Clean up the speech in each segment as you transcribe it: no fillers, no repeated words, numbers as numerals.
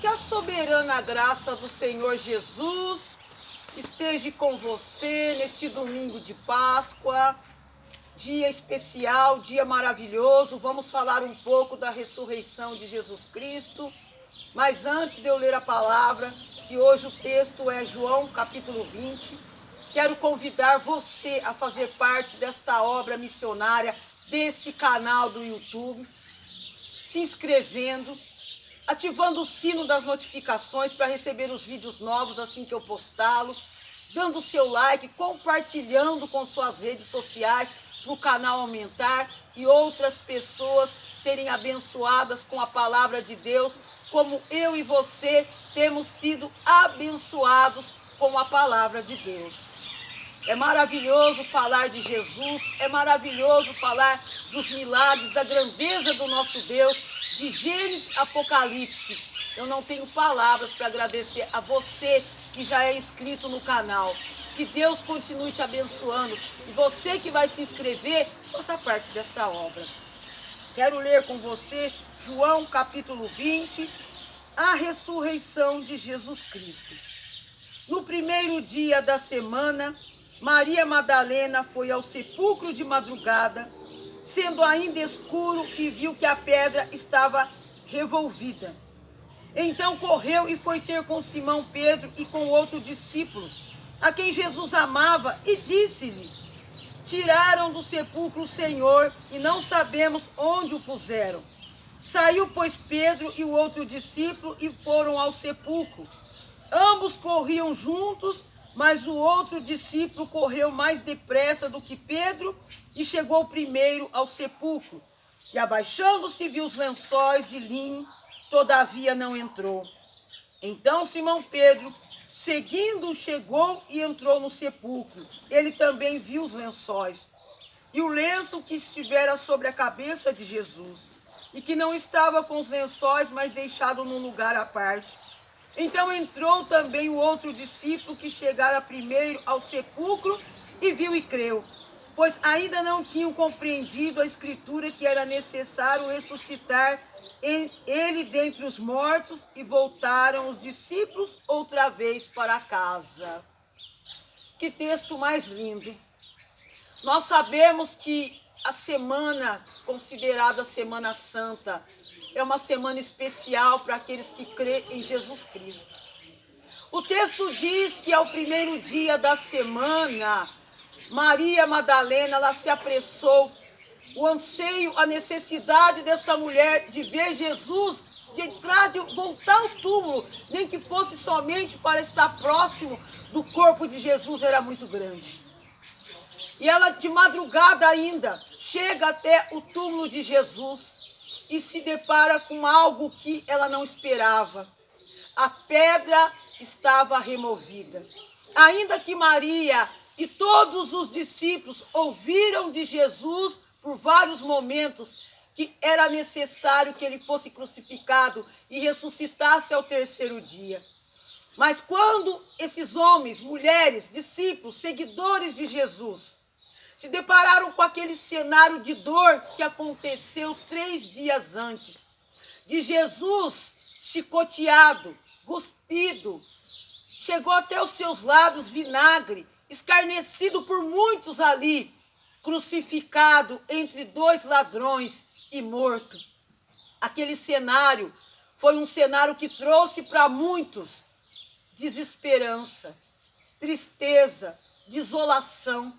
Que a soberana graça do Senhor Jesus esteja com você neste domingo de Páscoa, dia especial, dia maravilhoso. Vamos falar um pouco da ressurreição de Jesus Cristo. Mas antes de eu ler a palavra, que hoje o texto é João capítulo 20, quero convidar você a fazer parte desta obra missionária, desse canal do YouTube, se inscrevendo, ativando o sino das notificações para receber os vídeos novos assim que eu postá-lo, dando o seu like, compartilhando com suas redes sociais para o canal aumentar e outras pessoas serem abençoadas com a palavra de Deus, como eu e você temos sido abençoados com a palavra de Deus. É maravilhoso falar de Jesus, é maravilhoso falar dos milagres, da grandeza do nosso Deus, de Gênesis a Apocalipse. Eu não tenho palavras para agradecer a você que já é inscrito no canal. Que Deus continue te abençoando. E você que vai se inscrever, faça parte desta obra. Quero ler com você João capítulo 20, a ressurreição de Jesus Cristo. No primeiro dia da semana, Maria Madalena foi ao sepulcro de madrugada, sendo ainda escuro, e viu que a pedra estava revolvida. Então correu e foi ter com Simão Pedro e com outro discípulo, a quem Jesus amava, e disse-lhe: tiraram do sepulcro o Senhor, e não sabemos onde o puseram. Saiu, pois, Pedro e o outro discípulo e foram ao sepulcro. Ambos corriam juntos, mas o outro discípulo correu mais depressa do que Pedro e chegou primeiro ao sepulcro. E abaixando-se viu os lençóis de linho, todavia não entrou. Então Simão Pedro, seguindo, chegou e entrou no sepulcro. Ele também viu os lençóis e o lenço que estivera sobre a cabeça de Jesus, e que não estava com os lençóis, mas deixado num lugar à parte. Então entrou também o outro discípulo que chegara primeiro ao sepulcro e viu e creu, pois ainda não tinham compreendido a escritura que era necessário ressuscitar ele dentre os mortos, e voltaram os discípulos outra vez para casa. Que texto mais lindo! Nós sabemos que a semana considerada Semana Santa é uma semana especial para aqueles que crêem em Jesus Cristo. O texto diz que ao primeiro dia da semana, Maria Madalena, ela se apressou. O anseio, a necessidade dessa mulher de ver Jesus, de entrar, de voltar ao túmulo, nem que fosse somente para estar próximo do corpo de Jesus, era muito grande. E ela, de madrugada ainda, chega até o túmulo de Jesus e se depara com algo que ela não esperava. A pedra estava removida. Ainda que Maria e todos os discípulos ouviram de Jesus por vários momentos que era necessário que ele fosse crucificado e ressuscitasse ao terceiro dia. Mas quando esses homens, mulheres, discípulos, seguidores de Jesus, se depararam com aquele cenário de dor que aconteceu 3 dias antes, de Jesus chicoteado, cuspido, chegou até os seus lábios vinagre, escarnecido por muitos ali, crucificado entre 2 ladrões e morto. Aquele cenário foi um cenário que trouxe para muitos desesperança, tristeza, desolação.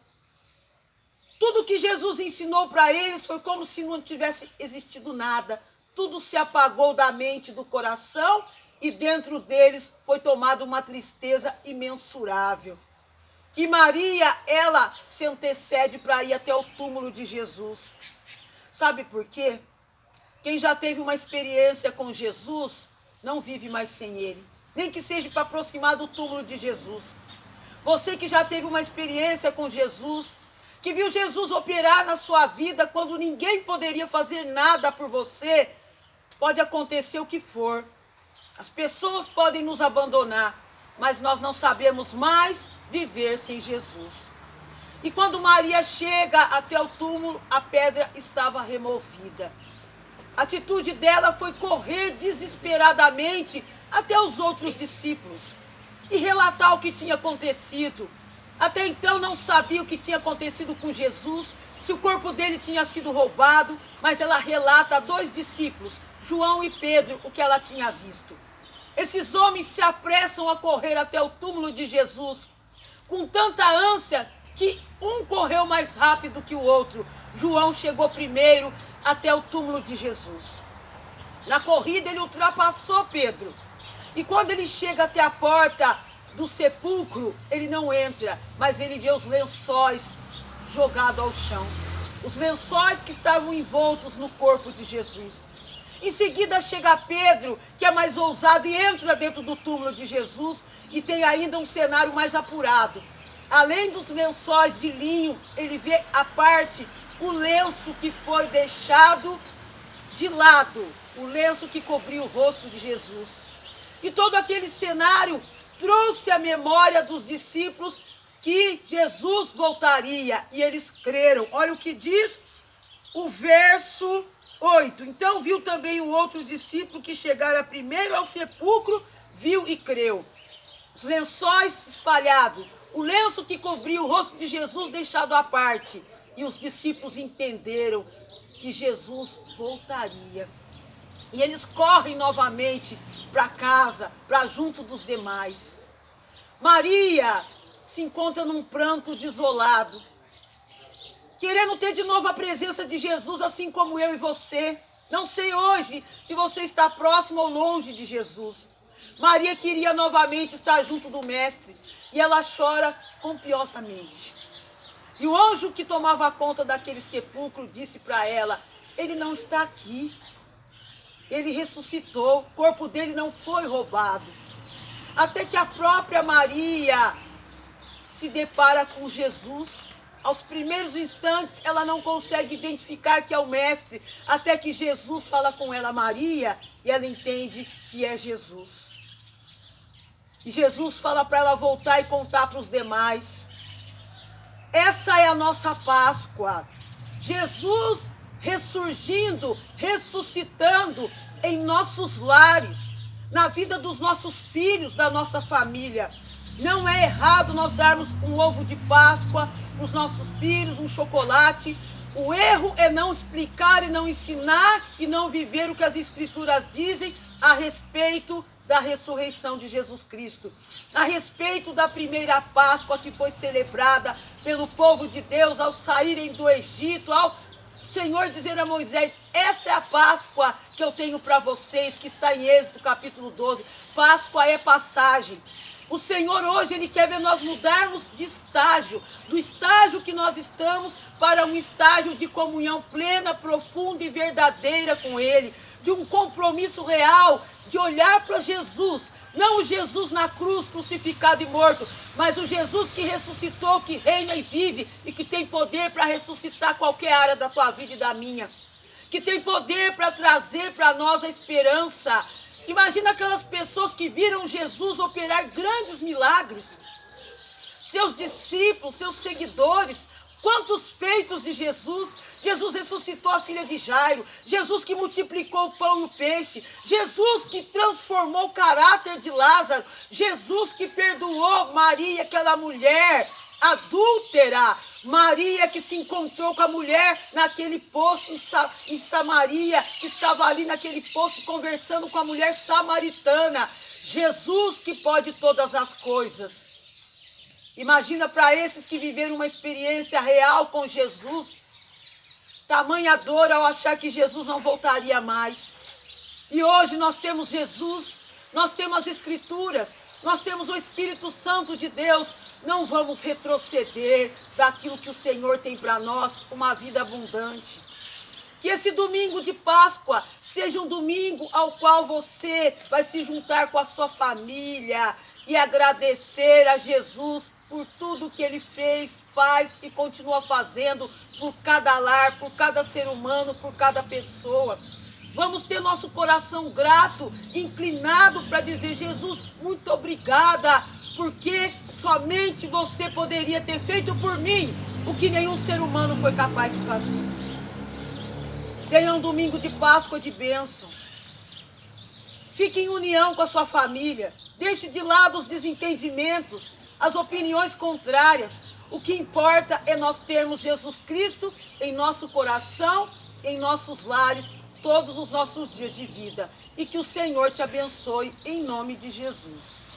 Tudo que Jesus ensinou para eles foi como se não tivesse existido nada. Tudo se apagou da mente, do coração, e dentro deles foi tomada uma tristeza imensurável. E Maria, ela se antecede para ir até o túmulo de Jesus. Sabe por quê? Quem já teve uma experiência com Jesus não vive mais sem ele. Nem que seja para aproximar do túmulo de Jesus. Você que já teve uma experiência com Jesus, que viu Jesus operar na sua vida quando ninguém poderia fazer nada por você, pode acontecer o que for. As pessoas podem nos abandonar, mas nós não sabemos mais viver sem Jesus. E quando Maria chega até o túmulo, a pedra estava removida. A atitude dela foi correr desesperadamente até os outros discípulos e relatar o que tinha acontecido. Até então não sabia o que tinha acontecido com Jesus, se o corpo dele tinha sido roubado, mas ela relata a 2 discípulos, João e Pedro, o que ela tinha visto. Esses homens se apressam a correr até o túmulo de Jesus, com tanta ânsia que um correu mais rápido que o outro. João chegou primeiro até o túmulo de Jesus. Na corrida ele ultrapassou Pedro. E quando ele chega até a porta do sepulcro, ele não entra, mas ele vê os lençóis jogados ao chão. Os lençóis que estavam envoltos no corpo de Jesus. Em seguida chega Pedro, que é mais ousado, e entra dentro do túmulo de Jesus, e tem ainda um cenário mais apurado. Além dos lençóis de linho, ele vê à parte o lenço que foi deixado de lado, o lenço que cobriu o rosto de Jesus. E todo aquele cenário trouxe à memória dos discípulos que Jesus voltaria, e eles creram. Olha o que diz o verso 8. Então viu também o outro discípulo que chegara primeiro ao sepulcro, viu e creu. Os lençóis espalhados, o lenço que cobriu o rosto de Jesus deixado à parte. E os discípulos entenderam que Jesus voltaria. E eles correm novamente para casa, para junto dos demais. Maria se encontra num pranto desolado, querendo ter de novo a presença de Jesus, assim como eu e você. Não sei hoje se você está próximo ou longe de Jesus. Maria queria novamente estar junto do Mestre, e ela chora copiosamente. E o anjo que tomava conta daquele sepulcro disse para ela: ele não está aqui. Ele ressuscitou, o corpo dele não foi roubado. Até que a própria Maria se depara com Jesus. Aos primeiros instantes, ela não consegue identificar que é o Mestre, até que Jesus fala com ela, Maria, e ela entende que é Jesus. E Jesus fala para ela voltar e contar para os demais. Essa é a nossa Páscoa. Jesus ressurgindo, ressuscitando em nossos lares, na vida dos nossos filhos, da nossa família. Não é errado nós darmos um ovo de Páscoa para os nossos filhos, um chocolate. O erro é não explicar e não ensinar e não viver o que as Escrituras dizem a respeito da ressurreição de Jesus Cristo, a respeito da primeira Páscoa que foi celebrada pelo povo de Deus ao saírem do Egito, ao Senhor dizer a Moisés: essa é a Páscoa que eu tenho para vocês, que está em Êxodo capítulo 12. Páscoa é passagem. O Senhor hoje, Ele quer ver nós mudarmos de estágio, do estágio que nós estamos para um estágio de comunhão plena, profunda e verdadeira com Ele, de um compromisso real, de olhar para Jesus, não o Jesus na cruz, crucificado e morto, mas o Jesus que ressuscitou, que reina e vive e que tem poder para ressuscitar qualquer área da tua vida e da minha, que tem poder para trazer para nós a esperança. Imagina aquelas pessoas que viram Jesus operar grandes milagres, seus discípulos, seus seguidores. Quantos feitos de Jesus. Jesus ressuscitou a filha de Jairo, Jesus que multiplicou o pão e o peixe, Jesus que transformou o caráter de Lázaro, Jesus que perdoou Maria, aquela mulher adúltera, Maria que se encontrou com a mulher naquele poço em Samaria, que estava ali naquele poço conversando com a mulher samaritana. Jesus que pode todas as coisas. Imagina para esses que viveram uma experiência real com Jesus, tamanha dor ao achar que Jesus não voltaria mais. E hoje nós temos Jesus, nós temos as Escrituras, nós temos o Espírito Santo de Deus. Não vamos retroceder daquilo que o Senhor tem para nós, uma vida abundante. Que esse domingo de Páscoa seja um domingo ao qual você vai se juntar com a sua família e agradecer a Jesus por tudo que Ele fez, faz e continua fazendo por cada lar, por cada ser humano, por cada pessoa. Vamos ter nosso coração grato, inclinado para dizer: Jesus, muito obrigada, porque somente você poderia ter feito por mim o que nenhum ser humano foi capaz de fazer. Tenha um domingo de Páscoa de bênçãos. Fique em união com a sua família. Deixe de lado os desentendimentos, as opiniões contrárias. O que importa é nós termos Jesus Cristo em nosso coração, em nossos lares, todos os nossos dias de vida. E que o Senhor te abençoe em nome de Jesus.